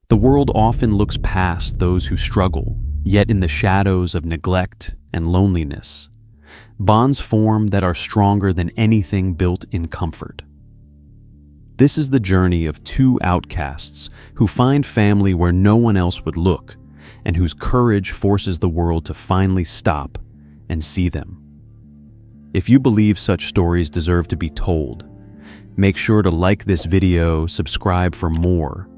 The world often looks past those who struggle, yet in the shadows of neglect and loneliness, bonds form that are stronger than anything built in comfort. This is the journey of two outcasts who find family where no one else would look, and whose courage forces the world to finally stop and see them. If you believe such stories deserve to be told, make sure to like this video, subscribe for more,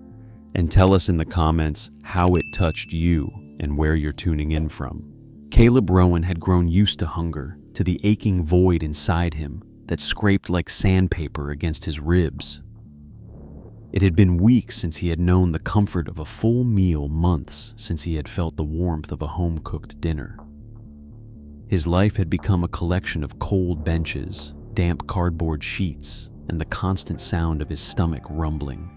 and tell us in the comments how it touched you and where you're tuning in from. Caleb Rowan had grown used to hunger, to the aching void inside him that scraped like sandpaper against his ribs. It had been weeks since he had known the comfort of a full meal, months since he had felt the warmth of a home-cooked dinner. His life had become a collection of cold benches, damp cardboard sheets, and the constant sound of his stomach rumbling.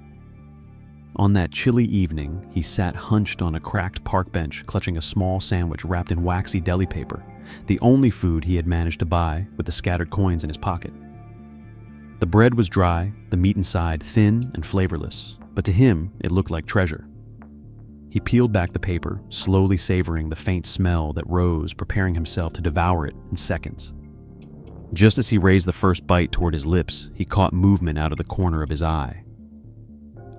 On that chilly evening, he sat hunched on a cracked park bench, clutching a small sandwich wrapped in waxy deli paper, the only food he had managed to buy with the scattered coins in his pocket. The bread was dry, the meat inside thin and flavorless, but to him it looked like treasure. He peeled back the paper, slowly savoring the faint smell that rose, preparing himself to devour it in seconds. Just as he raised the first bite toward his lips, he caught movement out of the corner of his eye.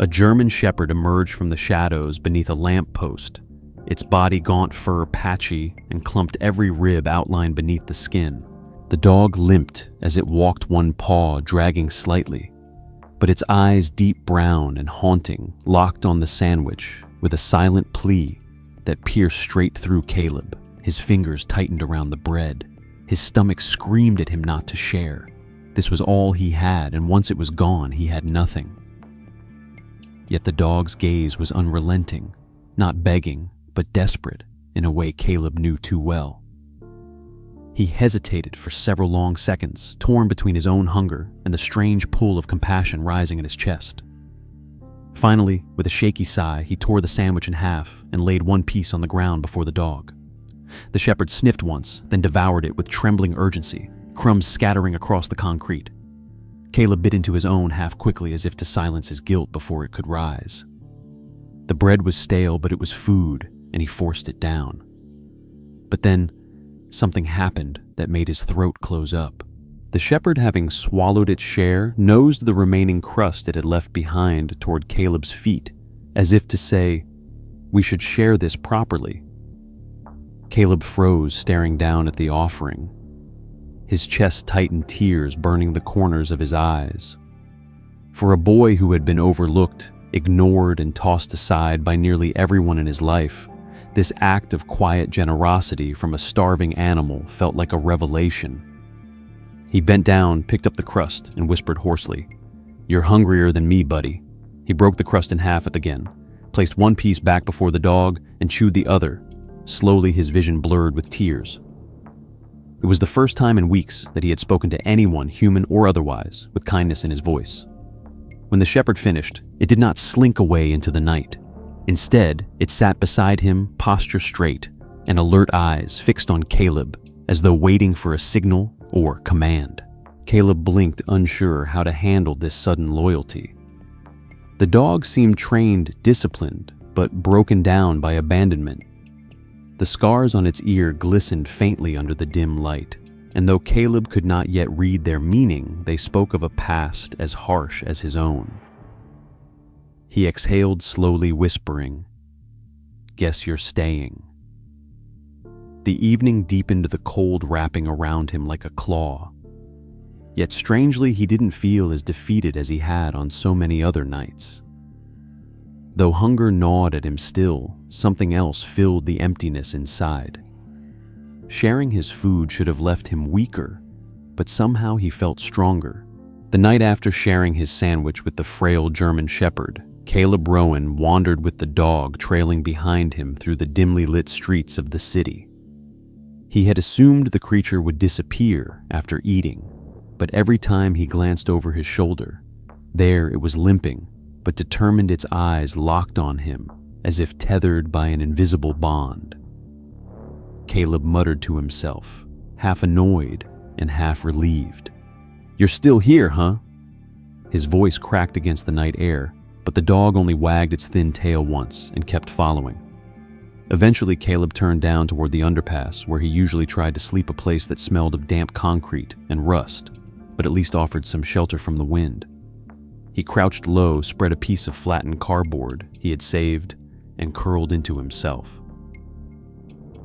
A German shepherd emerged from the shadows beneath a lamp post, its body gaunt fur patchy and clumped every rib outlined beneath the skin. The dog limped as it walked, one paw dragging slightly, but its eyes, deep brown and haunting, locked on the sandwich with a silent plea that pierced straight through Caleb. His fingers tightened around the bread. His stomach screamed at him not to share. This was all he had, and once it was gone, he had nothing. Yet the dog's gaze was unrelenting, not begging, but desperate in a way Caleb knew too well. He hesitated for several long seconds, torn between his own hunger and the strange pull of compassion rising in his chest. Finally, with a shaky sigh, he tore the sandwich in half and laid one piece on the ground before the dog. The shepherd sniffed once, then devoured it with trembling urgency, crumbs scattering across the concrete. Caleb bit into his own half quickly, as if to silence his guilt before it could rise. The bread was stale, but it was food, and he forced it down. But then, something happened that made his throat close up. The shepherd, having swallowed its share, nosed the remaining crust it had left behind toward Caleb's feet, as if to say, "We should share this properly." Caleb froze, staring down at the offering. His chest tightened, tears burning the corners of his eyes. For a boy who had been overlooked, ignored, and tossed aside by nearly everyone in his life, this act of quiet generosity from a starving animal felt like a revelation. He bent down, picked up the crust, and whispered hoarsely, "You're hungrier than me, buddy." He broke the crust in half again, placed one piece back before the dog, and chewed the other. Slowly, his vision blurred with tears. It was the first time in weeks that he had spoken to anyone, human or otherwise, with kindness in his voice. When the shepherd finished, it did not slink away into the night. Instead, it sat beside him, posture straight, and alert eyes fixed on Caleb, as though waiting for a signal or command. Caleb blinked, unsure how to handle this sudden loyalty. The dog seemed trained, disciplined, but broken down by abandonment. The scars on its ear glistened faintly under the dim light, and though Caleb could not yet read their meaning, they spoke of a past as harsh as his own. He exhaled slowly, whispering, "Guess you're staying." The evening deepened, the cold wrapping around him like a claw. Yet strangely, he didn't feel as defeated as he had on so many other nights. Though hunger gnawed at him still, something else filled the emptiness inside. Sharing his food should have left him weaker, but somehow he felt stronger. The night after sharing his sandwich with the frail German shepherd, Caleb Rowan wandered with the dog trailing behind him through the dimly lit streets of the city. He had assumed the creature would disappear after eating, but every time he glanced over his shoulder, there it was limping, but determined, its eyes locked on him as if tethered by an invisible bond. Caleb muttered to himself, half annoyed and half relieved. "You're still here, huh?" His voice cracked against the night air, but the dog only wagged its thin tail once and kept following. Eventually, Caleb turned down toward the underpass, where he usually tried to sleep, a place that smelled of damp concrete and rust, but at least offered some shelter from the wind. He crouched low, spread a piece of flattened cardboard he had saved, and curled into himself.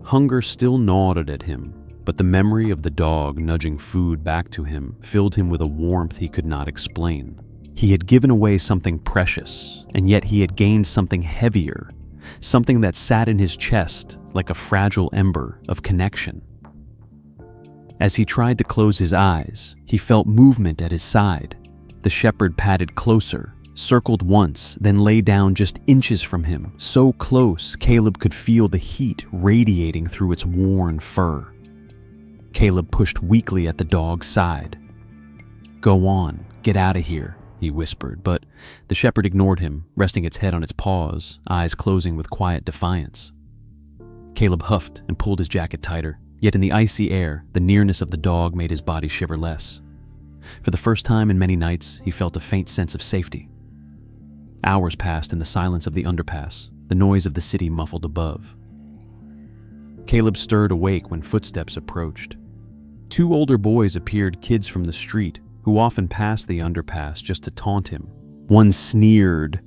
Hunger still gnawed at him, but the memory of the dog nudging food back to him filled him with a warmth he could not explain. He had given away something precious, and yet he had gained something heavier, something that sat in his chest like a fragile ember of connection. As he tried to close his eyes, he felt movement at his side. The shepherd padded closer, circled once, then lay down just inches from him, so close Caleb could feel the heat radiating through its worn fur. Caleb pushed weakly at the dog's side. "Go on, get out of here," he whispered, but the shepherd ignored him, resting its head on its paws, eyes closing with quiet defiance. Caleb huffed and pulled his jacket tighter, yet in the icy air, the nearness of the dog made his body shiver less. For the first time in many nights, he felt a faint sense of safety. Hours passed in the silence of the underpass, the noise of the city muffled above. Caleb stirred awake when footsteps approached. Two older boys appeared, kids from the street, who often passed the underpass just to taunt him. One sneered,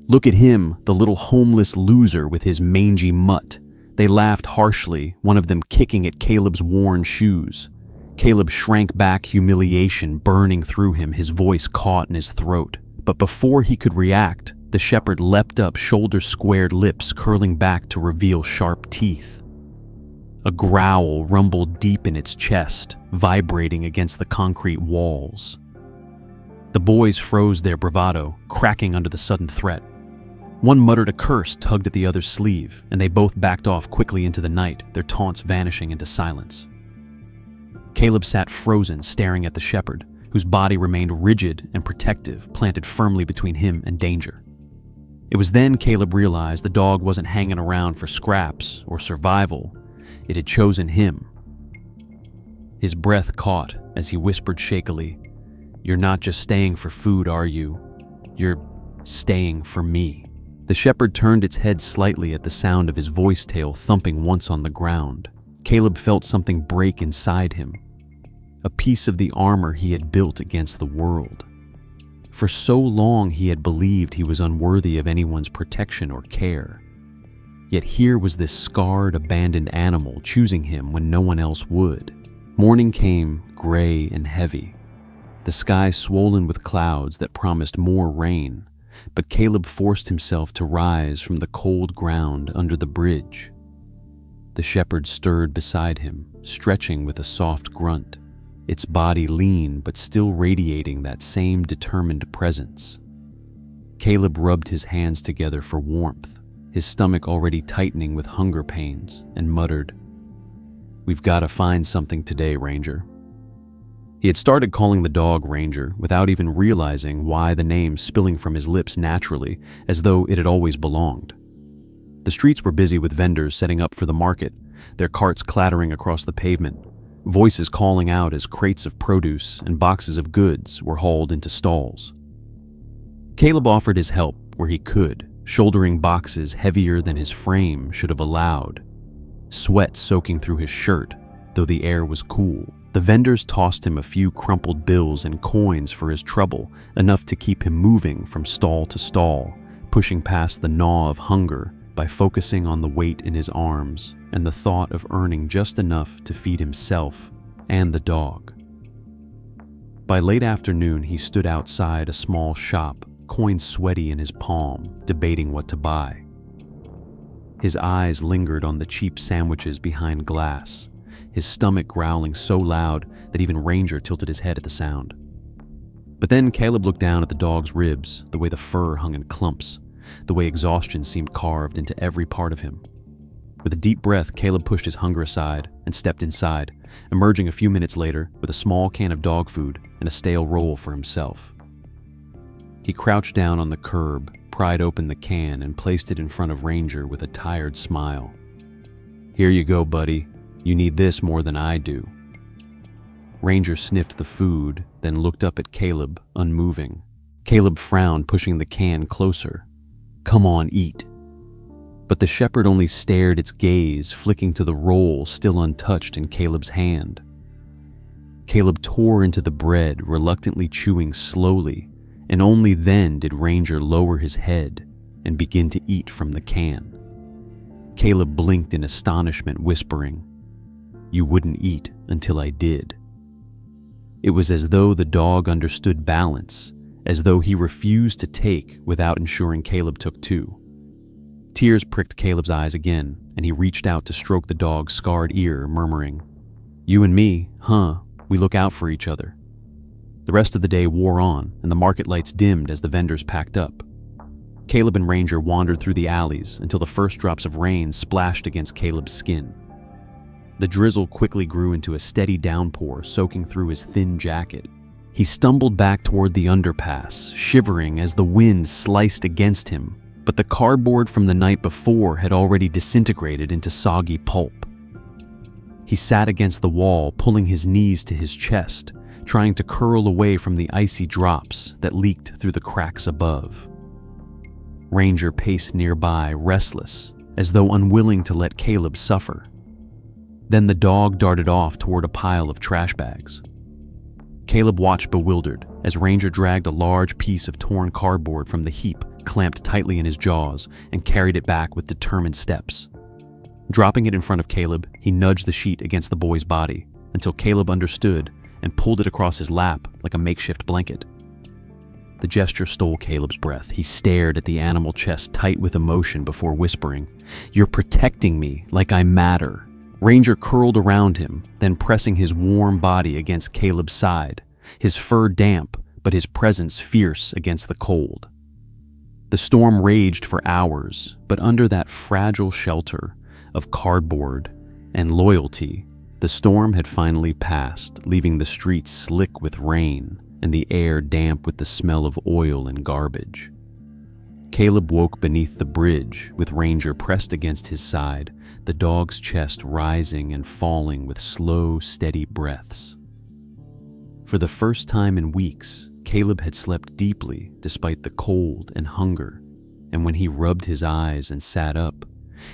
"Look at him, the little homeless loser with his mangy mutt." They laughed harshly, one of them kicking at Caleb's worn shoes. Caleb shrank back, humiliation burning through him, his voice caught in his throat. But before he could react, the shepherd leapt up, shoulder-squared lips curling back to reveal sharp teeth. A growl rumbled deep in its chest, vibrating against the concrete walls. The boys froze their bravado, cracking under the sudden threat. One muttered a curse, tugged at the other's sleeve, and they both backed off quickly into the night, their taunts vanishing into silence. Caleb sat frozen, staring at the shepherd, whose body remained rigid and protective, planted firmly between him and danger. It was then Caleb realized the dog wasn't hanging around for scraps or survival. It had chosen him. His breath caught as he whispered shakily, "You're not just staying for food, are you? You're staying for me." The shepherd turned its head slightly at the sound of his voice tail thumping once on the ground. Caleb felt something break inside him, a piece of the armor he had built against the world. For so long he had believed he was unworthy of anyone's protection or care. Yet here was this scarred, abandoned animal choosing him when no one else would. Morning came, gray and heavy, the sky swollen with clouds that promised more rain, but Caleb forced himself to rise from the cold ground under the bridge. The shepherd stirred beside him, stretching with a soft grunt, its body lean but still radiating that same determined presence. Caleb rubbed his hands together for warmth, his stomach already tightening with hunger pains, and muttered, "We've got to find something today, Ranger." He had started calling the dog Ranger without even realizing why, the name spilling from his lips naturally, as though it had always belonged. The streets were busy with vendors setting up for the market, their carts clattering across the pavement, voices calling out as crates of produce and boxes of goods were hauled into stalls. Caleb offered his help where he could, shouldering boxes heavier than his frame should have allowed, sweat soaking through his shirt, though the air was cool. The vendors tossed him a few crumpled bills and coins for his trouble, enough to keep him moving from stall to stall, pushing past the gnaw of hunger by focusing on the weight in his arms and the thought of earning just enough to feed himself and the dog. By late afternoon, he stood outside a small shop, coins sweaty in his palm, debating what to buy. His eyes lingered on the cheap sandwiches behind glass, his stomach growling so loud that even Ranger tilted his head at the sound. But then Caleb looked down at the dog's ribs, the way the fur hung in clumps, the way exhaustion seemed carved into every part of him. With a deep breath, Caleb pushed his hunger aside and stepped inside, emerging a few minutes later with a small can of dog food and a stale roll for himself. He crouched down on the curb, pried open the can, and placed it in front of Ranger with a tired smile. "Here you go, buddy. You need this more than I do." Ranger sniffed the food, then looked up at Caleb, unmoving. Caleb frowned, pushing the can closer. "Come on, eat." But the shepherd only stared, its gaze flicking to the roll still untouched in Caleb's hand. Caleb tore into the bread, reluctantly chewing slowly, and only then did Ranger lower his head and begin to eat from the can. Caleb blinked in astonishment, whispering, "You wouldn't eat until I did." It was as though the dog understood balance, as though he refused to take without ensuring Caleb took too. Tears pricked Caleb's eyes again, and he reached out to stroke the dog's scarred ear, murmuring, "You and me, huh? We look out for each other." The rest of the day wore on, and the market lights dimmed as the vendors packed up. Caleb and Ranger wandered through the alleys until the first drops of rain splashed against Caleb's skin. The drizzle quickly grew into a steady downpour, soaking through his thin jacket. He stumbled back toward the underpass, shivering as the wind sliced against him, but the cardboard from the night before had already disintegrated into soggy pulp. He sat against the wall, pulling his knees to his chest, trying to curl away from the icy drops that leaked through the cracks above. Ranger paced nearby, restless, as though unwilling to let Caleb suffer. Then the dog darted off toward a pile of trash bags. Caleb watched bewildered as Ranger dragged a large piece of torn cardboard from the heap, clamped tightly in his jaws, and carried it back with determined steps. Dropping it in front of Caleb, he nudged the sheet against the boy's body until Caleb understood and pulled it across his lap like a makeshift blanket. The gesture stole Caleb's breath. He stared at the animal chest tight with emotion before whispering, "You're protecting me like I matter." Ranger curled around him, then pressing his warm body against Caleb's side, his fur damp but his presence fierce against the cold. The storm raged for hours, but under that fragile shelter of cardboard and loyalty, the storm had finally passed, leaving the streets slick with rain and the air damp with the smell of oil and garbage. Caleb woke beneath the bridge, with Ranger pressed against his side, the dog's chest rising and falling with slow, steady breaths. For the first time in weeks, Caleb had slept deeply despite the cold and hunger, and when he rubbed his eyes and sat up,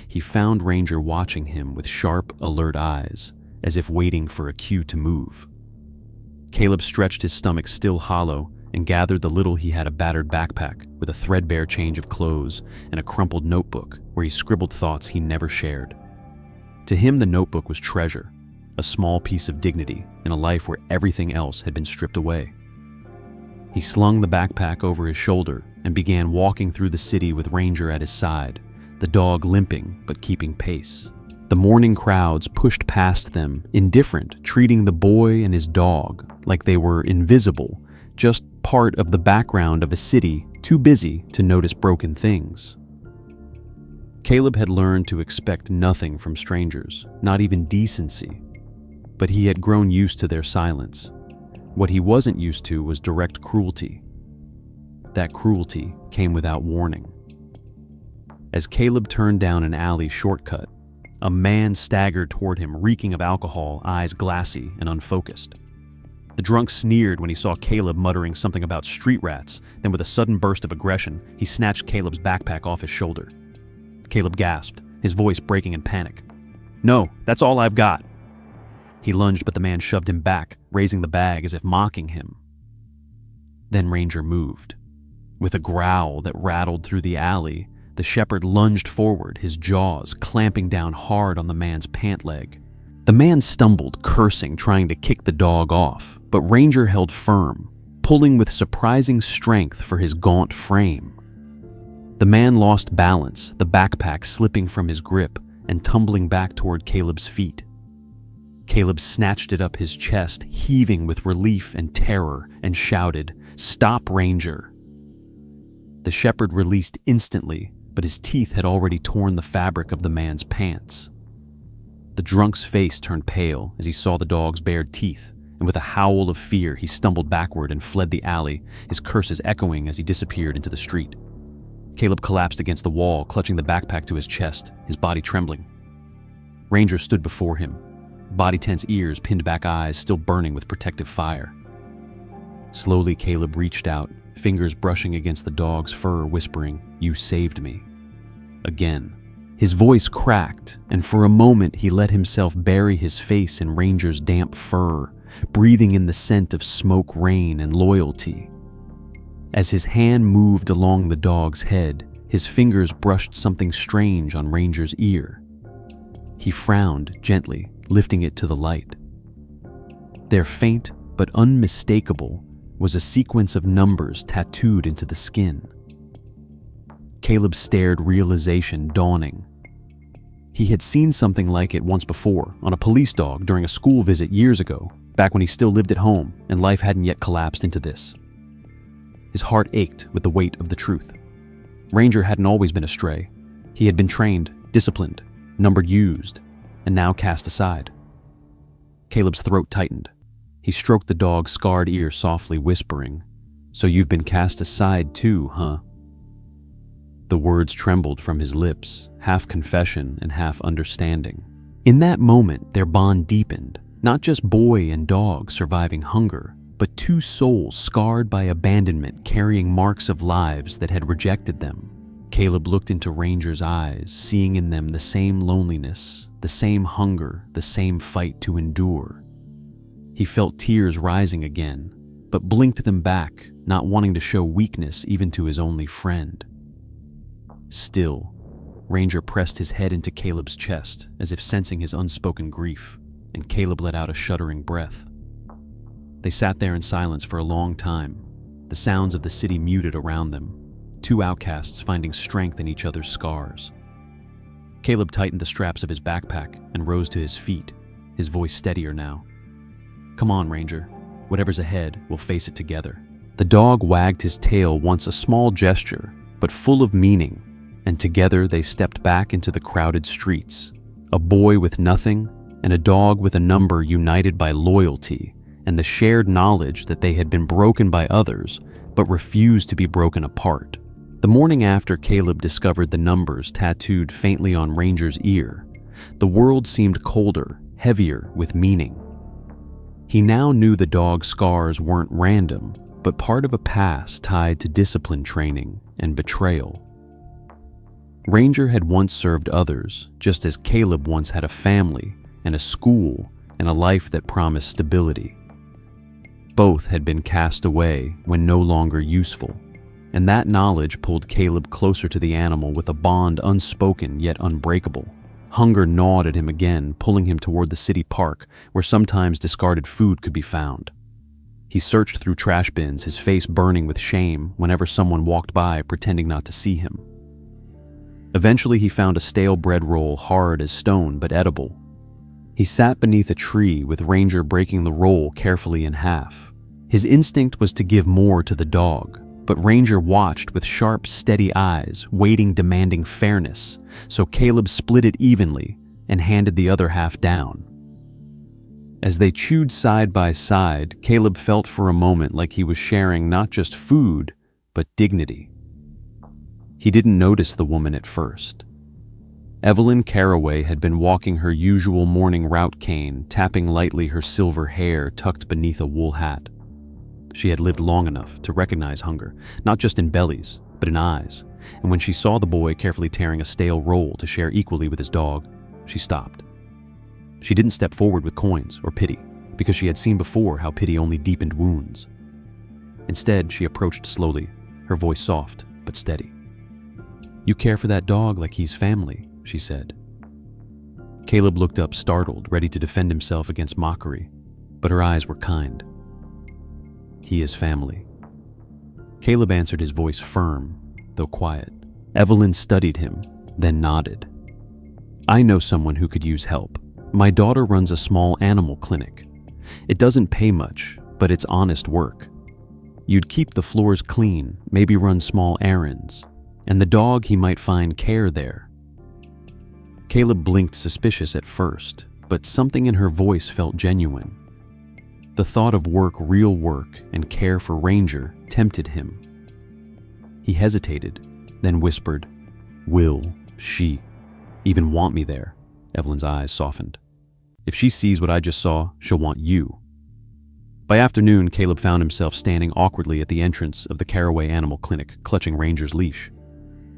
he found Ranger watching him with sharp, alert eyes, as if waiting for a cue to move. Caleb stretched his stomach still hollow and gathered the little he had, a battered backpack with a threadbare change of clothes and a crumpled notebook where he scribbled thoughts he never shared. To him, the notebook was treasure, a small piece of dignity in a life where everything else had been stripped away. He slung the backpack over his shoulder and began walking through the city with Ranger at his side, the dog limping but keeping pace. The morning crowds pushed past them, indifferent, treating the boy and his dog like they were invisible, just part of the background of a city too busy to notice broken things. Caleb had learned to expect nothing from strangers, not even decency, but he had grown used to their silence. What he wasn't used to was direct cruelty. That cruelty came without warning. As Caleb turned down an alley shortcut, a man staggered toward him, reeking of alcohol, eyes glassy and unfocused. The drunk sneered when he saw Caleb, muttering something about street rats. Then with a sudden burst of aggression, he snatched Caleb's backpack off his shoulder. Caleb gasped, his voice breaking in panic. "No, that's all I've got." He lunged, but the man shoved him back, raising the bag as if mocking him. Then Ranger moved. With a growl that rattled through the alley, the shepherd lunged forward, his jaws clamping down hard on the man's pant leg. The man stumbled, cursing, trying to kick the dog off, but Ranger held firm, pulling with surprising strength for his gaunt frame. The man lost balance, the backpack slipping from his grip and tumbling back toward Caleb's feet. Caleb snatched it up his chest, heaving with relief and terror, and shouted, "Stop, Ranger!" The shepherd released instantly, but his teeth had already torn the fabric of the man's pants. The drunk's face turned pale as he saw the dog's bared teeth, and with a howl of fear, he stumbled backward and fled the alley, his curses echoing as he disappeared into the street. Caleb collapsed against the wall, clutching the backpack to his chest, his body trembling. Ranger stood before him, body-tense ears, pinned back eyes still burning with protective fire. Slowly, Caleb reached out, fingers brushing against the dog's fur, whispering, "You saved me." Again. His voice cracked, and for a moment he let himself bury his face in Ranger's damp fur, breathing in the scent of smoke, rain, and loyalty. As his hand moved along the dog's head, his fingers brushed something strange on Ranger's ear. He frowned gently, lifting it to the light. There, faint but unmistakable, was a sequence of numbers tattooed into the skin. Caleb stared, realization dawning. He had seen something like it once before, on a police dog during a school visit years ago, back when he still lived at home and life hadn't yet collapsed into this. His heart ached with the weight of the truth. Ranger hadn't always been a stray. He had been trained, disciplined, numbered, used, and now cast aside. Caleb's throat tightened. He stroked the dog's scarred ear softly, whispering, "So you've been cast aside too, huh?" The words trembled from his lips, half confession and half understanding. In that moment, their bond deepened, not just boy and dog surviving hunger, but two souls scarred by abandonment, carrying marks of lives that had rejected them. Caleb looked into Ranger's eyes, seeing in them the same loneliness, the same hunger, the same fight to endure. He felt tears rising again, but blinked them back, not wanting to show weakness even to his only friend. Still, Ranger pressed his head into Caleb's chest, as if sensing his unspoken grief, and Caleb let out a shuddering breath. They sat there in silence for a long time, the sounds of the city muted around them, two outcasts finding strength in each other's scars. Caleb tightened the straps of his backpack and rose to his feet, his voice steadier now. "Come on, Ranger. Whatever's ahead, we'll face it together." The dog wagged his tail, once a small gesture, but full of meaning, and together they stepped back into the crowded streets, a boy with nothing and a dog with a number, united by loyalty and the shared knowledge that they had been broken by others but refused to be broken apart. The morning after Caleb discovered the numbers tattooed faintly on Ranger's ear, the world seemed colder, heavier with meaning. He now knew the dog's scars weren't random, but part of a past tied to discipline training and betrayal. Ranger had once served others, just as Caleb once had a family and a school and a life that promised stability. Both had been cast away when no longer useful, and that knowledge pulled Caleb closer to the animal with a bond unspoken yet unbreakable. Hunger gnawed at him again, pulling him toward the city park, where sometimes discarded food could be found. He searched through trash bins, his face burning with shame whenever someone walked by pretending not to see him. Eventually he found a stale bread roll, hard as stone but edible. He sat beneath a tree with Ranger breaking the roll carefully in half. His instinct was to give more to the dog, but Ranger watched with sharp, steady eyes, waiting, demanding fairness, so Caleb split it evenly and handed the other half down. As they chewed side by side, Caleb felt for a moment like he was sharing not just food, but dignity. He didn't notice the woman at first. Evelyn Caraway had been walking her usual morning route cane, tapping lightly her silver hair tucked beneath a wool hat. She had lived long enough to recognize hunger, not just in bellies, but in eyes, and when she saw the boy carefully tearing a stale roll to share equally with his dog, she stopped. She didn't step forward with coins or pity, because she had seen before how pity only deepened wounds. Instead, she approached slowly, her voice soft but steady. "You care for that dog like he's family," she said. Caleb looked up, startled, ready to defend himself against mockery, but her eyes were kind. "He is family." Caleb answered, his voice firm, though quiet. Evelyn studied him, then nodded. "I know someone who could use help. My daughter runs a small animal clinic. It doesn't pay much, but it's honest work. You'd keep the floors clean, maybe run small errands, and the dog, he might find care there." Caleb blinked, suspicious at first, but something in her voice felt genuine. The thought of work, real work, and care for Ranger tempted him. He hesitated, then whispered, "Will she even want me there?" Evelyn's eyes softened. "If she sees what I just saw, she'll want you." By afternoon, Caleb found himself standing awkwardly at the entrance of the Caraway Animal Clinic, clutching Ranger's leash.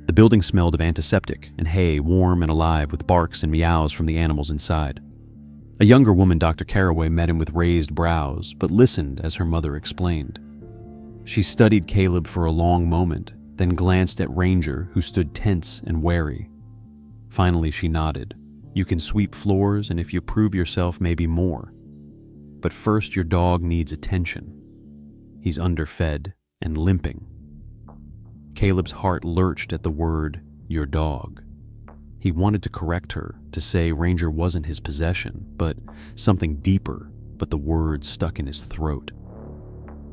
The building smelled of antiseptic and hay, warm and alive with barks and meows from the animals inside. A younger woman, Dr. Caraway, met him with raised brows, but listened as her mother explained. She studied Caleb for a long moment, then glanced at Ranger, who stood tense and wary. Finally, she nodded. "You can sweep floors, and if you prove yourself, maybe more. But first, your dog needs attention. He's underfed and limping." Caleb's heart lurched at the word, "your dog." He wanted to correct her, to say Ranger wasn't his possession, but something deeper, but the word stuck in his throat.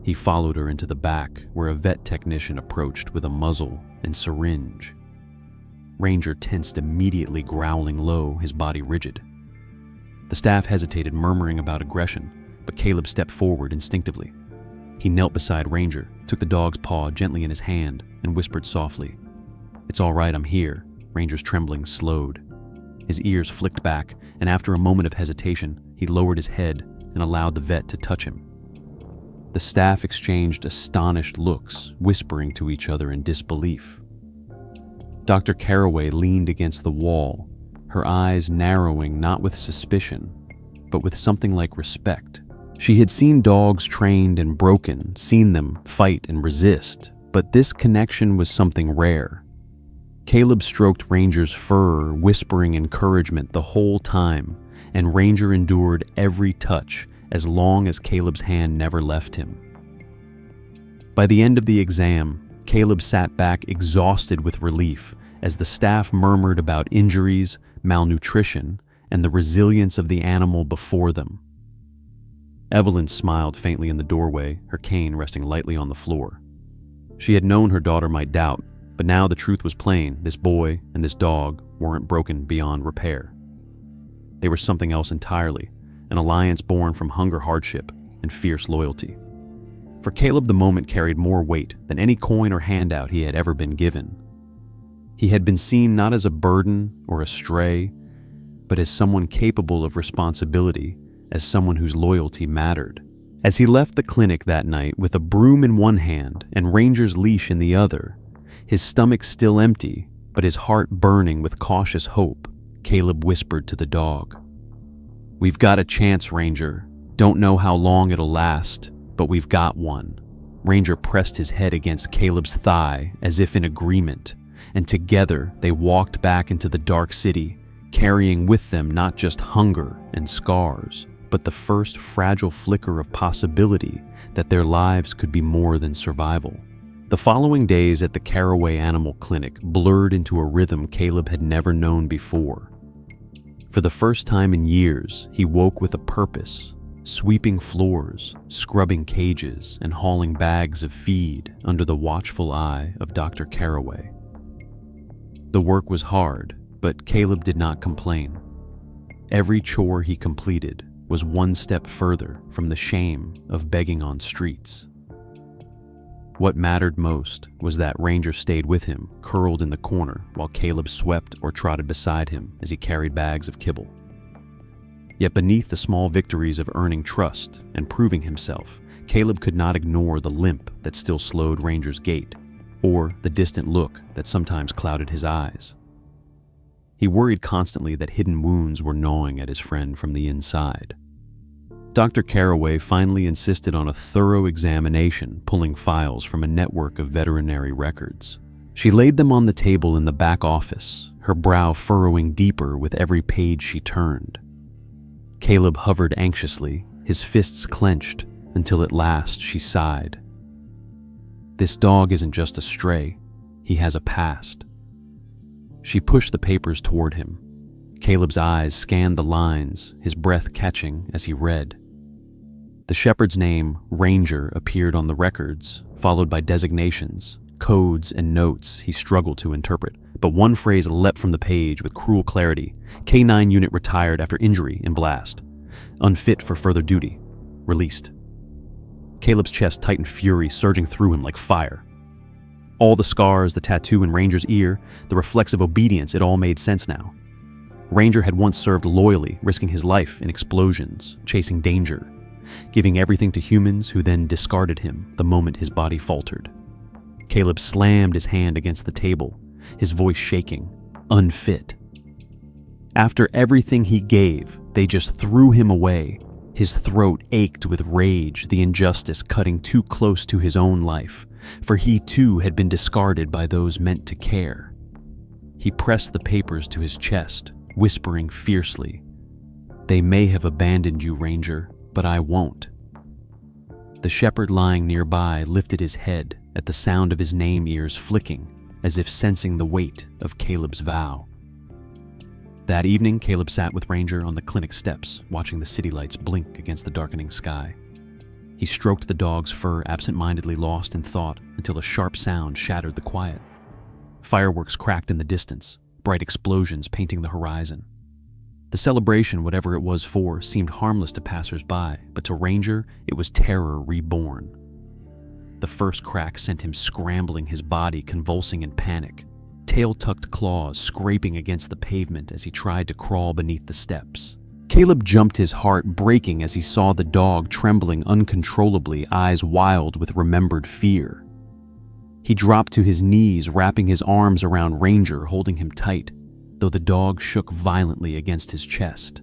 He followed her into the back, where a vet technician approached with a muzzle and syringe. Ranger tensed immediately, growling low, his body rigid. The staff hesitated, murmuring about aggression, but Caleb stepped forward instinctively. He knelt beside Ranger, took the dog's paw gently in his hand, and whispered softly, "It's all right, I'm here." Ranger's trembling slowed. His ears flicked back, and after a moment of hesitation, he lowered his head and allowed the vet to touch him. The staff exchanged astonished looks, whispering to each other in disbelief. Dr. Caraway leaned against the wall, her eyes narrowing not with suspicion, but with something like respect. She had seen dogs trained and broken, seen them fight and resist, but this connection was something rare. Caleb stroked Ranger's fur, whispering encouragement the whole time, and Ranger endured every touch as long as Caleb's hand never left him. By the end of the exam, Caleb sat back exhausted with relief as the staff murmured about injuries, malnutrition, and the resilience of the animal before them. Evelyn smiled faintly in the doorway, her cane resting lightly on the floor. She had known her daughter might doubt, but now the truth was plain. This boy and this dog weren't broken beyond repair. They were something else entirely, an alliance born from hunger, hardship, and fierce loyalty. For Caleb, the moment carried more weight than any coin or handout he had ever been given. He had been seen not as a burden or a stray, but as someone capable of responsibility, as someone whose loyalty mattered. As he left the clinic that night with a broom in one hand and Ranger's leash in the other, his stomach still empty, but his heart burning with cautious hope, Caleb whispered to the dog, "We've got a chance, Ranger. Don't know how long it'll last, but we've got one." Ranger pressed his head against Caleb's thigh as if in agreement, and together they walked back into the dark city, carrying with them not just hunger and scars, but the first fragile flicker of possibility that their lives could be more than survival. The following days at the Caraway Animal Clinic blurred into a rhythm Caleb had never known before. For the first time in years, he woke with a purpose, sweeping floors, scrubbing cages, and hauling bags of feed under the watchful eye of Dr. Caraway. The work was hard, but Caleb did not complain. Every chore he completed was one step further from the shame of begging on streets. What mattered most was that Ranger stayed with him, curled in the corner, while Caleb swept or trotted beside him as he carried bags of kibble. Yet beneath the small victories of earning trust and proving himself, Caleb could not ignore the limp that still slowed Ranger's gait, or the distant look that sometimes clouded his eyes. He worried constantly that hidden wounds were gnawing at his friend from the inside. Dr. Caraway finally insisted on a thorough examination, pulling files from a network of veterinary records. She laid them on the table in the back office, her brow furrowing deeper with every page she turned. Caleb hovered anxiously, his fists clenched, until at last she sighed. "This dog isn't just a stray. He has a past." She pushed the papers toward him. Caleb's eyes scanned the lines, his breath catching as he read. The shepherd's name, Ranger, appeared on the records, followed by designations, codes, and notes he struggled to interpret. But one phrase leapt from the page with cruel clarity. K9 unit retired after injury in blast. Unfit for further duty. Released. Caleb's chest tightened, fury surging through him like fire. All the scars, the tattoo in Ranger's ear, the reflexive obedience, it all made sense now. Ranger had once served loyally, risking his life in explosions, chasing danger. giving everything to humans who then discarded him the moment his body faltered. Caleb slammed his hand against the table, his voice shaking, unfit. After everything he gave, they just threw him away. His throat ached with rage, the injustice cutting too close to his own life, for he too had been discarded by those meant to care. He pressed the papers to his chest, whispering fiercely, "They may have abandoned you, Ranger, but I won't." The shepherd lying nearby lifted his head at the sound of his name ears flicking, as if sensing the weight of Caleb's vow. That evening, Caleb sat with Ranger on the clinic steps, watching the city lights blink against the darkening sky. He stroked the dog's fur, absent-mindedly lost in thought, until a sharp sound shattered the quiet. Fireworks cracked in the distance, bright explosions painting the horizon. The celebration, whatever it was for, seemed harmless to passers-by, but to Ranger, it was terror reborn. The first crack sent him scrambling, his body convulsing in panic, tail-tucked claws scraping against the pavement as he tried to crawl beneath the steps. Caleb jumped, his heart breaking as he saw the dog trembling uncontrollably, eyes wild with remembered fear. He dropped to his knees, wrapping his arms around Ranger, holding him tight, though the dog shook violently against his chest.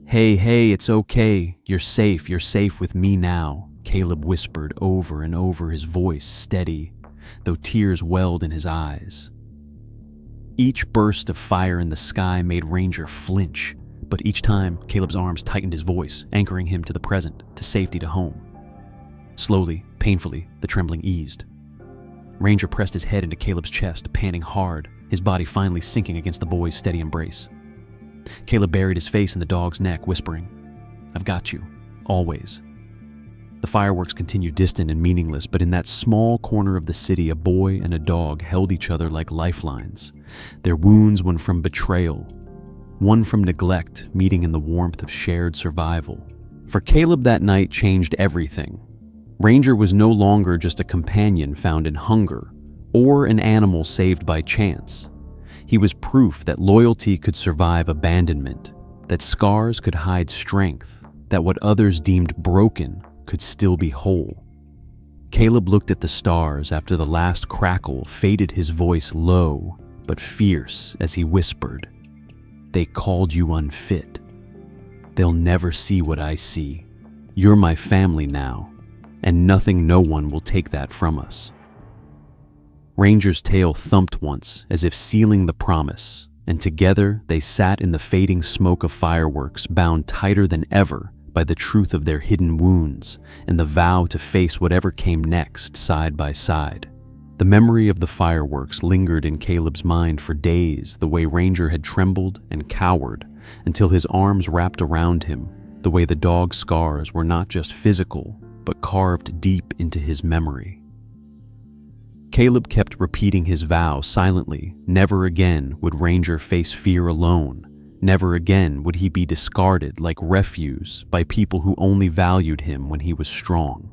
Hey, it's okay. You're safe with me now," Caleb whispered over and over, his voice steady, though tears welled in his eyes. Each burst of fire in the sky made Ranger flinch, but each time Caleb's arms tightened his voice, anchoring him to the present, to safety, to home. Slowly, painfully, the trembling eased. Ranger pressed his head into Caleb's chest, panting hard, his body finally sinking against the boy's steady embrace. Caleb buried his face in the dog's neck, whispering, "I've got you, always." The fireworks continued, distant and meaningless, but in that small corner of the city, a boy and a dog held each other like lifelines, their wounds one from betrayal, one from neglect, meeting in the warmth of shared survival. For Caleb, that night changed everything. Ranger was no longer just a companion found in hunger, or an animal saved by chance. He was proof that loyalty could survive abandonment, that scars could hide strength, that what others deemed broken could still be whole. Caleb looked at the stars after the last crackle faded, his voice low but fierce as he whispered, "They called you unfit. They'll never see what I see. You're my family now, and nothing, no one will take that from us." Ranger's tail thumped once, as if sealing the promise, and together they sat in the fading smoke of fireworks, bound tighter than ever by the truth of their hidden wounds and the vow to face whatever came next, side by side. The memory of the fireworks lingered in Caleb's mind for days, the way Ranger had trembled and cowered until his arms wrapped around him, the way the dog's scars were not just physical, but carved deep into his memory. Caleb kept repeating his vow silently. Never again would Ranger face fear alone. Never again would he be discarded like refuse by people who only valued him when he was strong.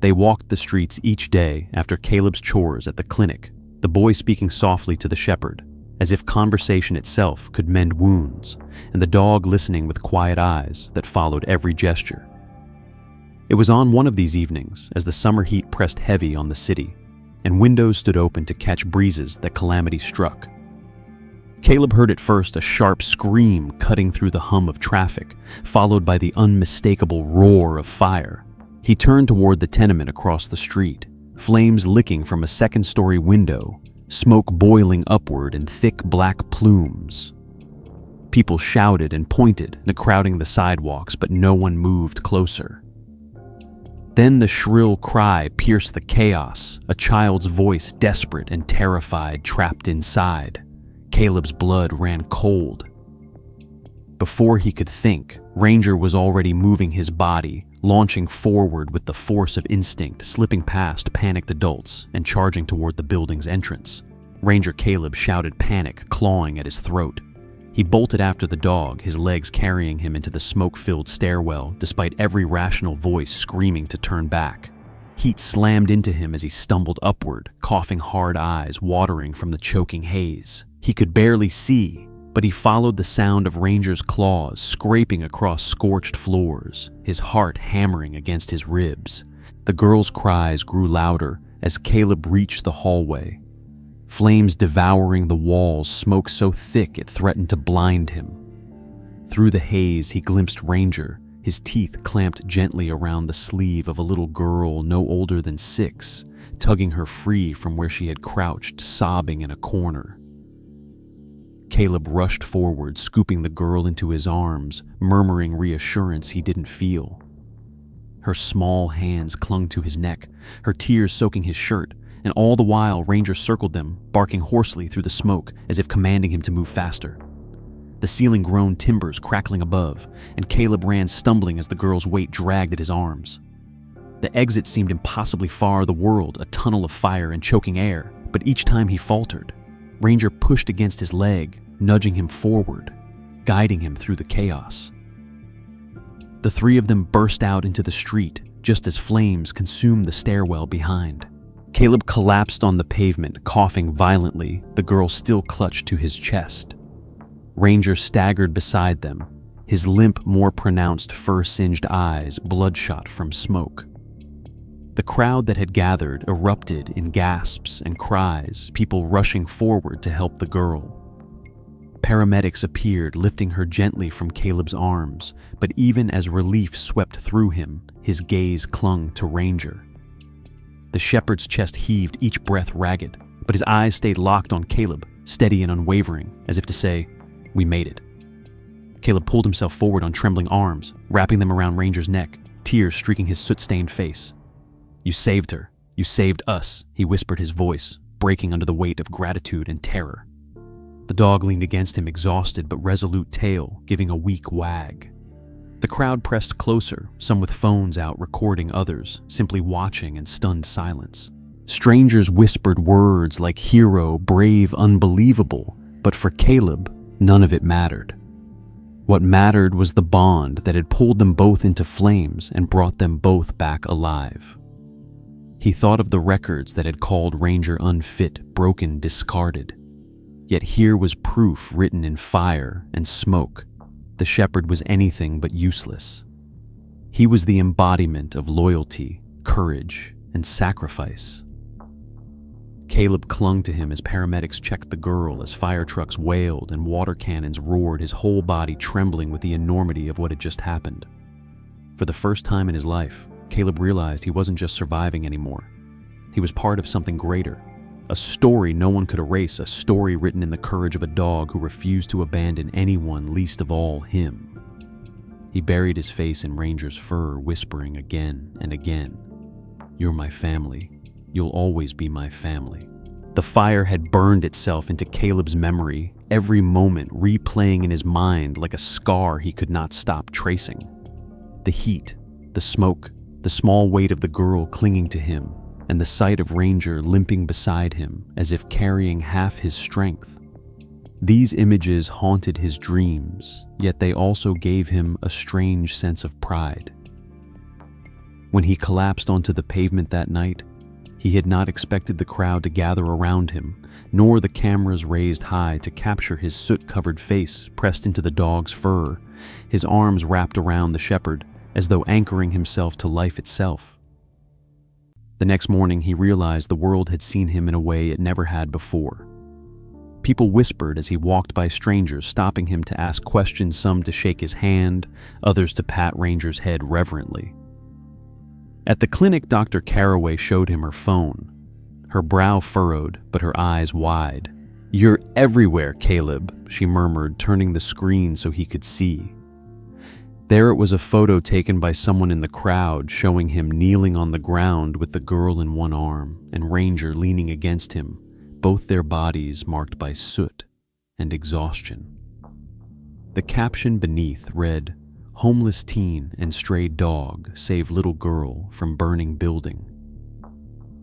They walked the streets each day after Caleb's chores at the clinic, the boy speaking softly to the shepherd, as if conversation itself could mend wounds, and the dog listening with quiet eyes that followed every gesture. It was on one of these evenings, as the summer heat pressed heavy on the city, and windows stood open to catch breezes that calamity struck. Caleb heard at first a sharp scream cutting through the hum of traffic, followed by the unmistakable roar of fire. He turned toward the tenement across the street, flames licking from a second-story window, smoke boiling upward in thick black plumes. People shouted and pointed, crowding the sidewalks, but no one moved closer. Then the shrill cry pierced the chaos, a child's voice, desperate and terrified, trapped inside. Caleb's blood ran cold. Before he could think, Ranger was already moving his body, launching forward with the force of instinct, slipping past panicked adults and charging toward the building's entrance. Ranger Caleb shouted panic, clawing at his throat. He bolted after the dog, his legs carrying him into the smoke-filled stairwell, despite every rational voice screaming to turn back. Heat slammed into him as he stumbled upward, coughing, hard eyes watering from the choking haze. He could barely see, But he followed the sound of Ranger's claws scraping across scorched floors, his heart hammering against his ribs. The girl's cries grew louder as Caleb reached the hallway. Flames devouring the walls, smoke so thick it threatened to blind him. Through the haze, he glimpsed Ranger, his teeth clamped gently around the sleeve of a little girl no older than 6, tugging her free from where she had crouched, sobbing in a corner. Caleb rushed forward, scooping the girl into his arms, murmuring reassurance he didn't feel. Her small hands clung to his neck, her tears soaking his shirt, and all the while Ranger circled them, barking hoarsely through the smoke as if commanding him to move faster. The ceiling groaned timbers crackling above, and Caleb ran stumbling as the girl's weight dragged at his arms. The exit seemed impossibly far, the world a tunnel of fire and choking air, but each time he faltered, Ranger pushed against his leg, nudging him forward, guiding him through the chaos. The three of them burst out into the street just as flames consumed the stairwell behind. Caleb collapsed on the pavement, coughing violently, the girl still clutched to his chest. Ranger staggered beside them, his limp more pronounced fur-singed eyes bloodshot from smoke. The crowd that had gathered erupted in gasps and cries, people rushing forward to help the girl. Paramedics appeared, lifting her gently from Caleb's arms, but even as relief swept through him, his gaze clung to Ranger. The shepherd's chest heaved, each breath ragged, but his eyes stayed locked on Caleb, steady and unwavering, as if to say, "We made it." Caleb pulled himself forward on trembling arms, wrapping them around Ranger's neck, tears streaking his soot-stained face. "You saved her. You saved us," he whispered, his voice breaking under the weight of gratitude and terror. The dog leaned against him, exhausted but resolute tail giving a weak wag. The crowd pressed closer, some with phones out recording, others simply watching in stunned silence. Strangers whispered words like hero, brave, unbelievable, but for Caleb, none of it mattered. What mattered was the bond that had pulled them both into flames and brought them both back alive. He thought of the records that had called Ranger unfit, broken, discarded. Yet here was proof written in fire and smoke. The shepherd was anything but useless. He was the embodiment of loyalty, courage, and sacrifice. Caleb clung to him as paramedics checked the girl, as fire trucks wailed and water cannons roared, his whole body trembling with the enormity of what had just happened. For the first time in his life, Caleb realized he wasn't just surviving anymore. He was part of something greater. A story no one could erase, a story written in the courage of a dog who refused to abandon anyone, least of all him. He buried his face in Ranger's fur, whispering again and again, "You're my family. You'll always be my family." The fire had burned itself into Caleb's memory, every moment replaying in his mind like a scar he could not stop tracing. The heat, the smoke, the small weight of the girl clinging to him, and the sight of Ranger limping beside him as if carrying half his strength. These images haunted his dreams, yet they also gave him a strange sense of pride. When he collapsed onto the pavement that night, he had not expected the crowd to gather around him, nor the cameras raised high to capture his soot-covered face pressed into the dog's fur, his arms wrapped around the shepherd as though anchoring himself to life itself. The next morning, he realized the world had seen him in a way it never had before. People whispered as he walked by strangers, stopping him to ask questions, some to shake his hand, others to pat Ranger's head reverently. At the clinic, Dr. Caraway showed him her phone, her brow furrowed, but her eyes wide. "You're everywhere, Caleb," she murmured, turning the screen so he could see. There it was, a photo taken by someone in the crowd showing him kneeling on the ground with the girl in one arm and Ranger leaning against him, both their bodies marked by soot and exhaustion. The caption beneath read, "Homeless teen and stray dog save little girl from burning building."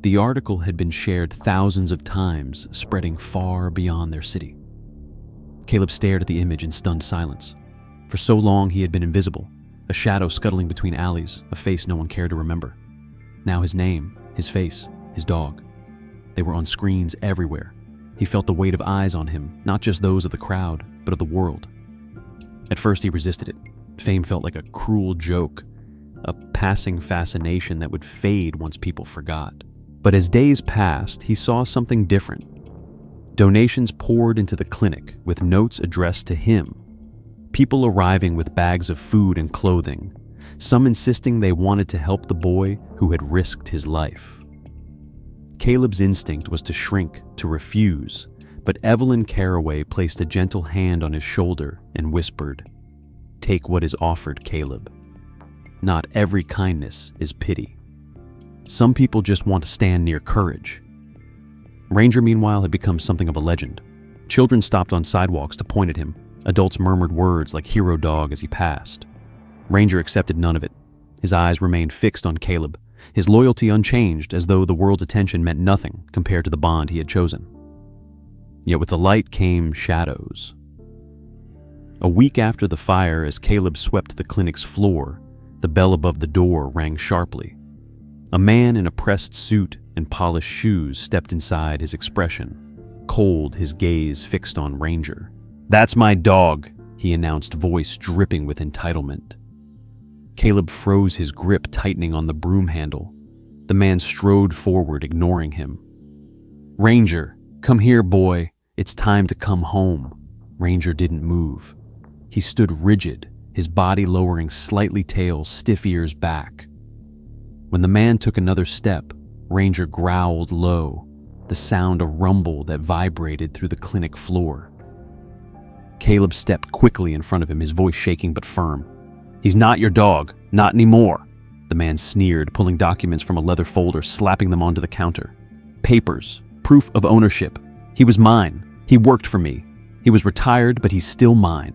The article had been shared thousands of times, spreading far beyond their city. Caleb stared at the image in stunned silence. For so long he had been invisible, a shadow scuttling between alleys, a face no one cared to remember. Now his name, his face, his dog, they were on screens everywhere. He felt the weight of eyes on him, not just those of the crowd, but of the world. At first he resisted it. Fame felt like a cruel joke, a passing fascination that would fade once people forgot. But as days passed, he saw something different. Donations poured into the clinic with notes addressed to him. People arriving with bags of food and clothing, some insisting they wanted to help the boy who had risked his life. Caleb's instinct was to shrink, to refuse, but Evelyn Caraway placed a gentle hand on his shoulder and whispered, "Take what is offered, Caleb. Not every kindness is pity. Some people just want to stand near courage." Ranger, meanwhile, had become something of a legend. Children stopped on sidewalks to point at him. Adults murmured words like "hero dog" as he passed. Ranger accepted none of it. His eyes remained fixed on Caleb, his loyalty unchanged, as though the world's attention meant nothing compared to the bond he had chosen. Yet with the light came shadows. A week after the fire, as Caleb swept the clinic's floor, the bell above the door rang sharply. A man in a pressed suit and polished shoes stepped inside, his expression cold, his gaze fixed on Ranger. "That's my dog," he announced, voice dripping with entitlement. Caleb froze, his grip tightening on the broom handle. The man strode forward, ignoring him. "Ranger, come here, boy. It's time to come home." Ranger didn't move. He stood rigid, his body lowering slightly, tail, stiff ears back. When the man took another step, Ranger growled low, the sound a rumble that vibrated through the clinic floor. Caleb stepped quickly in front of him, his voice shaking but firm. "He's not your dog, not anymore," the man sneered, pulling documents from a leather folder, slapping them onto the counter. "Papers, proof of ownership. He was mine. He worked for me. He was retired, but he's still mine."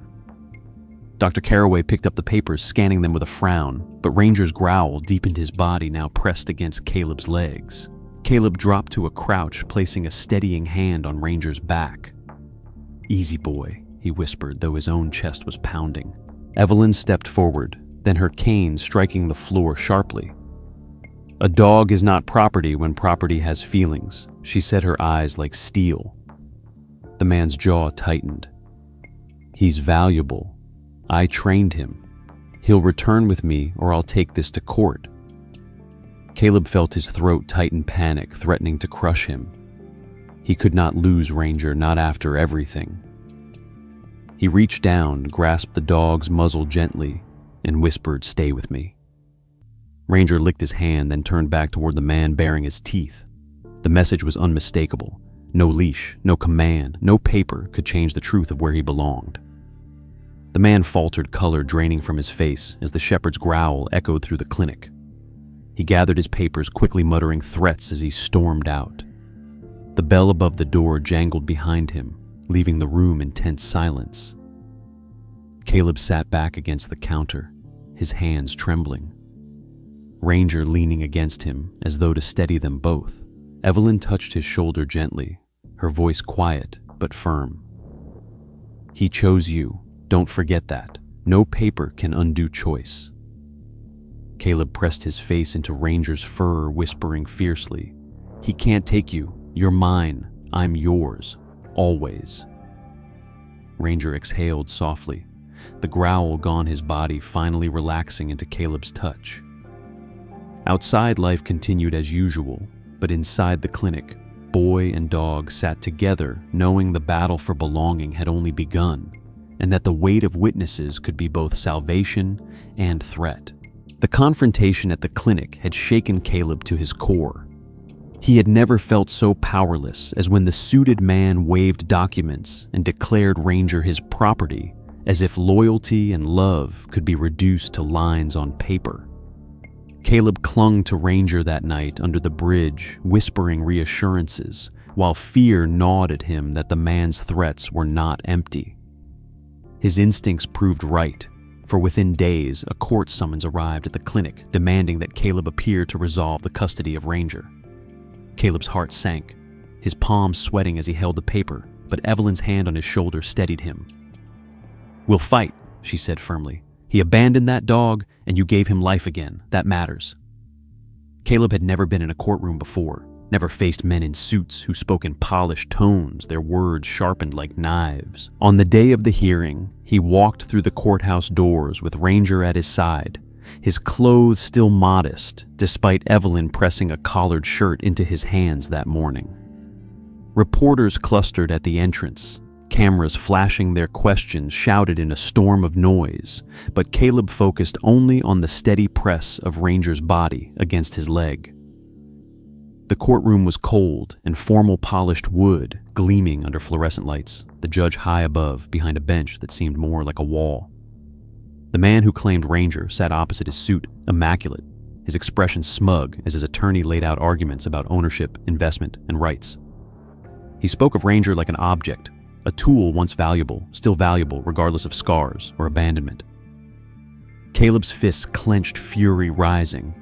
Dr. Caraway picked up the papers, scanning them with a frown, but Ranger's growl deepened, his body now pressed against Caleb's legs. Caleb dropped to a crouch, placing a steadying hand on Ranger's back. "Easy, boy," he whispered, though his own chest was pounding. Evelyn stepped forward, then her cane striking the floor sharply. "A dog is not property when property has feelings," she said, her eyes like steel. The man's jaw tightened. "He's valuable. I trained him. He'll return with me, or I'll take this to court." Caleb felt his throat tighten, panic threatening to crush him. He could not lose Ranger, not after everything. He reached down, grasped the dog's muzzle gently, and whispered, "Stay with me." Ranger licked his hand, then turned back toward the man baring his teeth. The message was unmistakable. No leash, no command, no paper could change the truth of where he belonged. The man faltered, color draining from his face as the shepherd's growl echoed through the clinic. He gathered his papers, quickly muttering threats as he stormed out. The bell above the door jangled behind him, leaving the room in tense silence. Caleb sat back against the counter, his hands trembling. Ranger leaning against him as though to steady them both. Evelyn touched his shoulder gently, her voice quiet but firm. "He chose you. Don't forget that. No paper can undo choice." Caleb pressed his face into Ranger's fur, whispering fiercely, "He can't take you. You're mine. I'm yours. Always." Ranger exhaled softly, the growl gone, his body finally relaxing into Caleb's touch. Outside, life continued as usual, but inside the clinic, boy and dog sat together, knowing the battle for belonging had only begun, and that the weight of witnesses could be both salvation and threat. The confrontation at the clinic had shaken Caleb to his core. He had never felt so powerless as when the suited man waved documents and declared Ranger his property, as if loyalty and love could be reduced to lines on paper. Caleb clung to Ranger that night under the bridge, whispering reassurances, while fear gnawed at him that the man's threats were not empty. His instincts proved right, for within days, a court summons arrived at the clinic demanding that Caleb appear to resolve the custody of Ranger. Caleb's heart sank, his palms sweating as he held the paper, but Evelyn's hand on his shoulder steadied him. "We'll fight," she said firmly. "He abandoned that dog, and you gave him life again. That matters." Caleb had never been in a courtroom before, never faced men in suits who spoke in polished tones, their words sharpened like knives. On the day of the hearing, he walked through the courthouse doors with Ranger at his side, his clothes still modest, despite Evelyn pressing a collared shirt into his hands that morning. Reporters clustered at the entrance, cameras flashing their questions shouted in a storm of noise, but Caleb focused only on the steady press of Ranger's body against his leg. The courtroom was cold and formal polished wood gleaming under fluorescent lights, the judge high above behind a bench that seemed more like a wall. The man who claimed Ranger sat opposite his suit, immaculate, his expression smug as his attorney laid out arguments about ownership, investment, and rights. He spoke of Ranger like an object, a tool once valuable, still valuable regardless of scars or abandonment. Caleb's fists clenched, fury rising,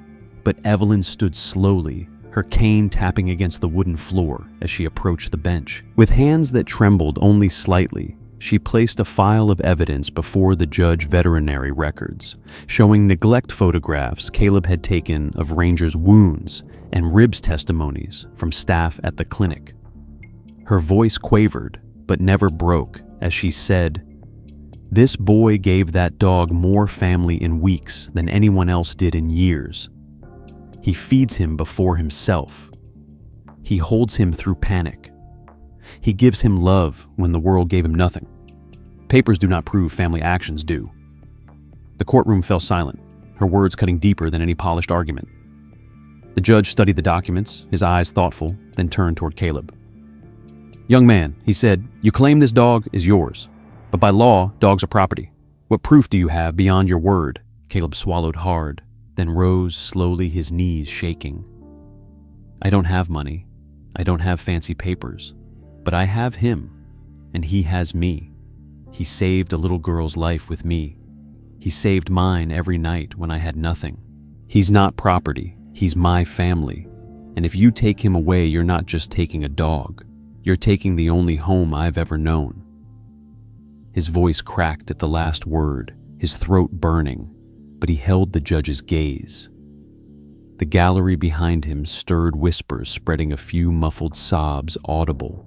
but Evelyn stood slowly, her cane tapping against the wooden floor as she approached the bench. With hands that trembled only slightly, she placed a file of evidence before the judge veterinary records, showing neglect photographs Caleb had taken of Ranger's wounds and ribs testimonies from staff at the clinic. Her voice quavered, but never broke, as she said, "This boy gave that dog more family in weeks than anyone else did in years. He feeds him before himself. He holds him through panic. He gives him love when the world gave him nothing. Papers do not prove, family actions do." The courtroom fell silent, her words cutting deeper than any polished argument. The judge studied the documents, his eyes thoughtful, then turned toward Caleb. "Young man," he said, "you claim this dog is yours, but by law, dogs are property. What proof do you have beyond your word?" Caleb swallowed hard, then rose slowly, his knees shaking. "I don't have money. I don't have fancy papers, but I have him, and he has me. He saved a little girl's life with me. He saved mine every night when I had nothing. He's not property, he's my family, and if you take him away, you're not just taking a dog. You're taking the only home I've ever known." His voice cracked at the last word, his throat burning, but he held the judge's gaze. The gallery behind him stirred whispers, spreading a few muffled sobs audible.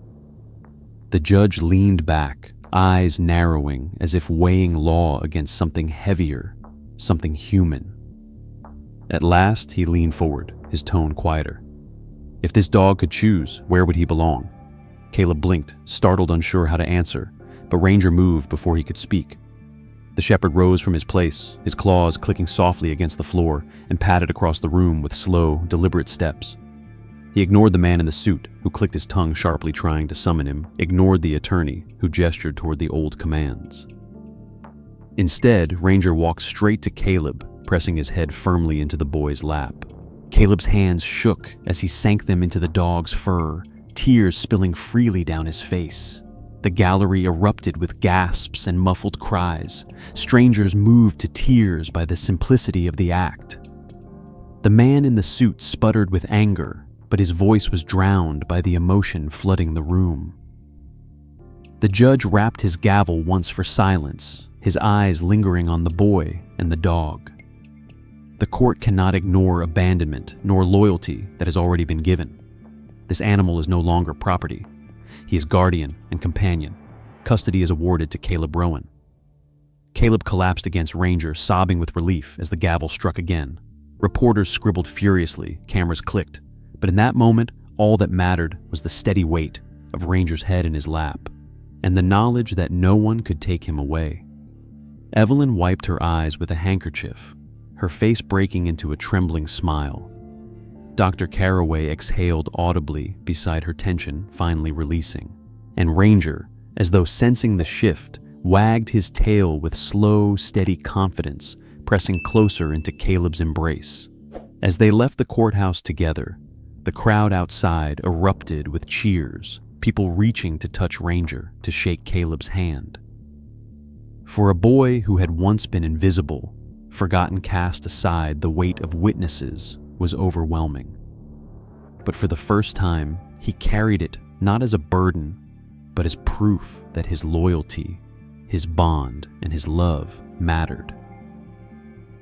The judge leaned back, eyes narrowing as if weighing law against something heavier, something human. At last, he leaned forward, his tone quieter. "If this dog could choose, where would he belong?" Caleb blinked, startled, unsure how to answer, but Ranger moved before he could speak. The shepherd rose from his place, his claws clicking softly against the floor, and padded across the room with slow, deliberate steps. He ignored the man in the suit, who clicked his tongue sharply trying to summon him, ignored the attorney, who gestured toward the old commands. Instead, Ranger walked straight to Caleb, pressing his head firmly into the boy's lap. Caleb's hands shook as he sank them into the dog's fur, tears spilling freely down his face. The gallery erupted with gasps and muffled cries, strangers moved to tears by the simplicity of the act. The man in the suit sputtered with anger, but his voice was drowned by the emotion flooding the room. The judge rapped his gavel once for silence, his eyes lingering on the boy and the dog. The court cannot ignore abandonment nor loyalty that has already been given. This animal is no longer property. He is guardian and companion. Custody is awarded to Caleb Rowan. Caleb collapsed against Ranger, sobbing with relief as the gavel struck again. Reporters scribbled furiously, cameras clicked, but in that moment, all that mattered was the steady weight of Ranger's head in his lap, and the knowledge that no one could take him away. Evelyn wiped her eyes with a handkerchief, her face breaking into a trembling smile. Dr. Carraway exhaled audibly beside her tension finally releasing, and Ranger, as though sensing the shift, wagged his tail with slow, steady confidence, pressing closer into Caleb's embrace. As they left the courthouse together, the crowd outside erupted with cheers, people reaching to touch Ranger, to shake Caleb's hand. For a boy who had once been invisible, forgotten, cast aside, the weight of witnesses was overwhelming. But for the first time, he carried it not as a burden, but as proof that his loyalty, his bond, and his love mattered.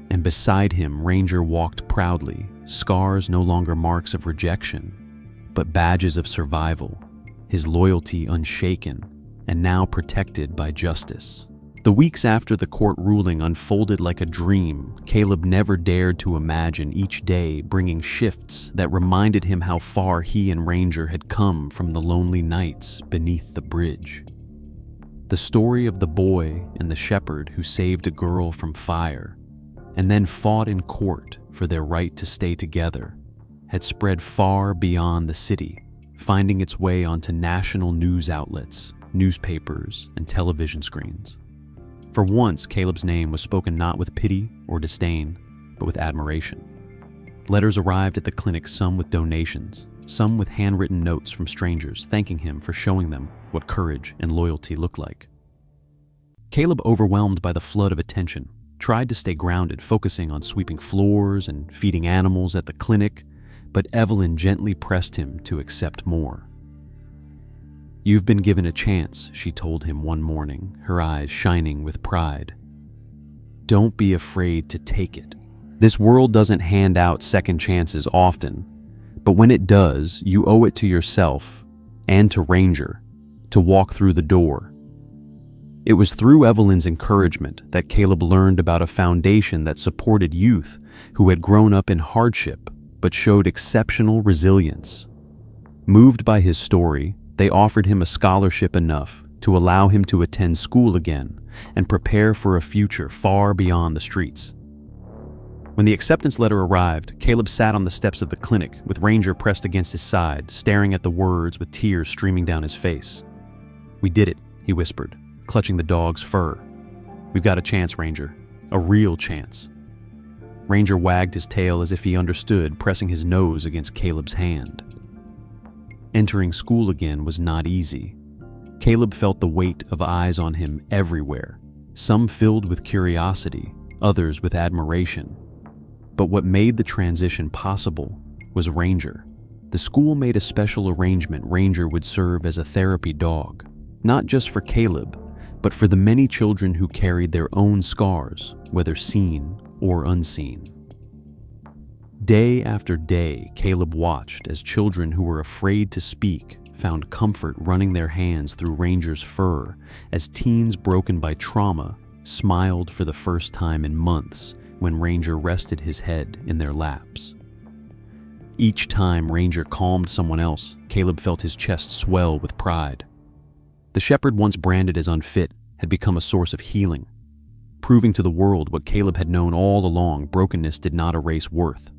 And beside him, Ranger walked proudly, scars no longer marks of rejection, but badges of survival, his loyalty unshaken, and now protected by justice. The weeks after the court ruling unfolded like a dream. Caleb never dared to imagine each day bringing shifts that reminded him how far he and Ranger had come from the lonely nights beneath the bridge. The story of the boy and the shepherd who saved a girl from fire and then fought in court for their right to stay together had spread far beyond the city, finding its way onto national news outlets, newspapers, and television screens. For once, Caleb's name was spoken not with pity or disdain, but with admiration. Letters arrived at the clinic, some with donations, some with handwritten notes from strangers thanking him for showing them what courage and loyalty looked like. Caleb, overwhelmed by the flood of attention, tried to stay grounded, focusing on sweeping floors and feeding animals at the clinic, but Evelyn gently pressed him to accept more. "You've been given a chance," she told him one morning, her eyes shining with pride. "Don't be afraid to take it. This world doesn't hand out second chances often, but when it does, you owe it to yourself and to Ranger to walk through the door." It was through Evelyn's encouragement that Caleb learned about a foundation that supported youth who had grown up in hardship but showed exceptional resilience. Moved by his story, they offered him a scholarship enough to allow him to attend school again and prepare for a future far beyond the streets. When the acceptance letter arrived, Caleb sat on the steps of the clinic with Ranger pressed against his side, staring at the words with tears streaming down his face. "We did it," he whispered, clutching the dog's fur. "We've got a chance, Ranger. A real chance." Ranger wagged his tail as if he understood, pressing his nose against Caleb's hand. Entering school again was not easy. Caleb felt the weight of eyes on him everywhere, some filled with curiosity, others with admiration. But what made the transition possible was Ranger. The school made a special arrangement. Ranger would serve as a therapy dog, not just for Caleb, but for the many children who carried their own scars, whether seen or unseen. Day after day, Caleb watched as children who were afraid to speak found comfort running their hands through Ranger's fur, as teens broken by trauma smiled for the first time in months when Ranger rested his head in their laps. Each time Ranger calmed someone else, Caleb felt his chest swell with pride. The shepherd, once branded as unfit, had become a source of healing, proving to the world what Caleb had known all along: brokenness did not erase worth.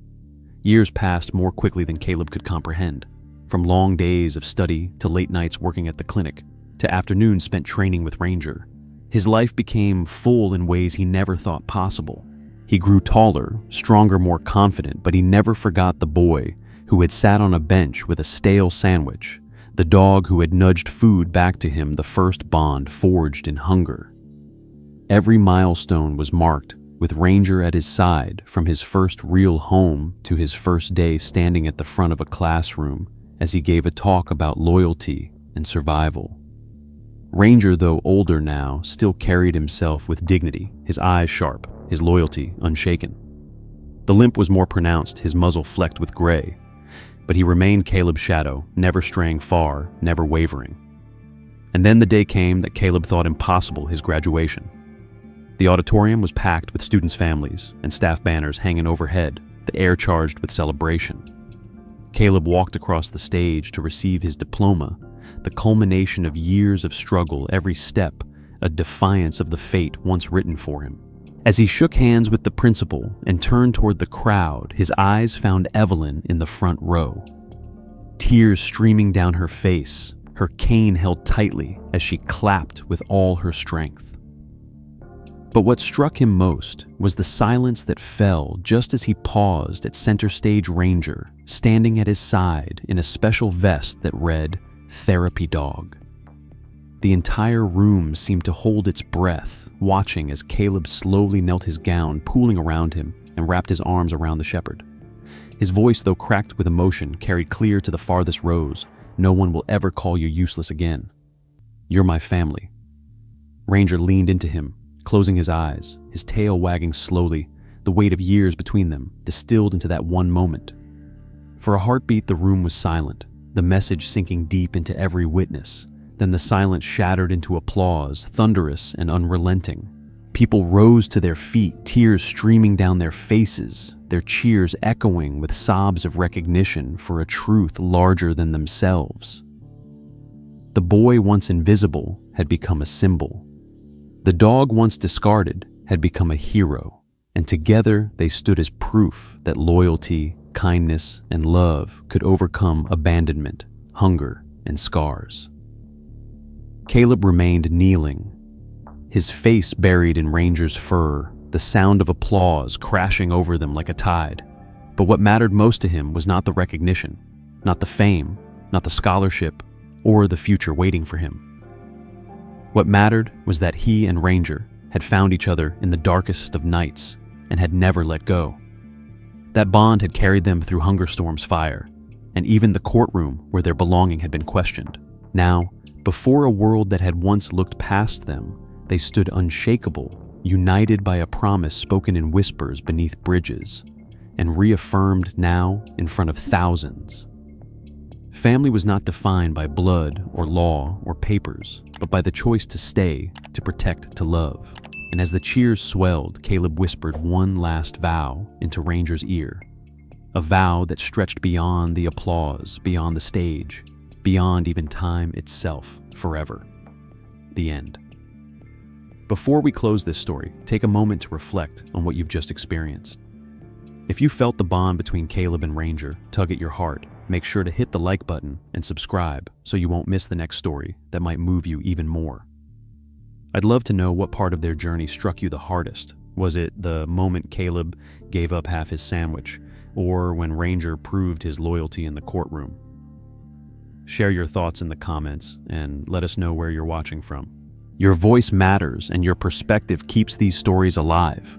Years passed more quickly than Caleb could comprehend, from long days of study to late nights working at the clinic, to afternoons spent training with Ranger. His life became full in ways he never thought possible. He grew taller, stronger, more confident, but he never forgot the boy who had sat on a bench with a stale sandwich, the dog who had nudged food back to him, the first bond forged in hunger. Every milestone was marked with Ranger at his side, from his first real home to his first day standing at the front of a classroom as he gave a talk about loyalty and survival. Ranger, though older now, still carried himself with dignity, his eyes sharp, his loyalty unshaken. The limp was more pronounced, his muzzle flecked with gray, but he remained Caleb's shadow, never straying far, never wavering. And then the day came that Caleb thought impossible: his graduation. The auditorium was packed with students' families and staff banners hanging overhead, the air charged with celebration. Caleb walked across the stage to receive his diploma, the culmination of years of struggle, every step a defiance of the fate once written for him. As he shook hands with the principal and turned toward the crowd, his eyes found Evelyn in the front row. Tears streaming down her face, her cane held tightly as she clapped with all her strength. But what struck him most was the silence that fell just as he paused at center stage Ranger, standing at his side in a special vest that read, "Therapy Dog." The entire room seemed to hold its breath, watching as Caleb slowly knelt, his gown pooling around him, and wrapped his arms around the shepherd. His voice, though cracked with emotion, carried clear to the farthest rows. "No one will ever call you useless again. You're my family." Ranger leaned into him, closing his eyes, his tail wagging slowly, the weight of years between them distilled into that one moment. For a heartbeat, the room was silent, the message sinking deep into every witness. Then the silence shattered into applause, thunderous and unrelenting. People rose to their feet, tears streaming down their faces, their cheers echoing with sobs of recognition for a truth larger than themselves. The boy once invisible had become a symbol. The dog once discarded had become a hero, and together they stood as proof that loyalty, kindness, and love could overcome abandonment, hunger, and scars. Caleb remained kneeling, his face buried in Ranger's fur, the sound of applause crashing over them like a tide. But what mattered most to him was not the recognition, not the fame, not the scholarship, or the future waiting for him. What mattered was that he and Ranger had found each other in the darkest of nights and had never let go. That bond had carried them through Hungerstorm's fire, and even the courtroom where their belonging had been questioned. Now, before a world that had once looked past them, they stood unshakable, united by a promise spoken in whispers beneath bridges, and reaffirmed now in front of thousands. Family was not defined by blood or law or papers, but by the choice to stay, to protect, to love. And as the cheers swelled, Caleb whispered one last vow into Ranger's ear, a vow that stretched beyond the applause, beyond the stage, beyond even time itself, forever. The end. Before we close this story, take a moment to reflect on what you've just experienced. If you felt the bond between Caleb and Ranger tug at your heart, make sure to hit the like button and subscribe so you won't miss the next story that might move you even more. I'd love to know what part of their journey struck you the hardest. Was it the moment Caleb gave up half his sandwich, or when Ranger proved his loyalty in the courtroom? Share your thoughts in the comments and let us know where you're watching from. Your voice matters, and your perspective keeps these stories alive.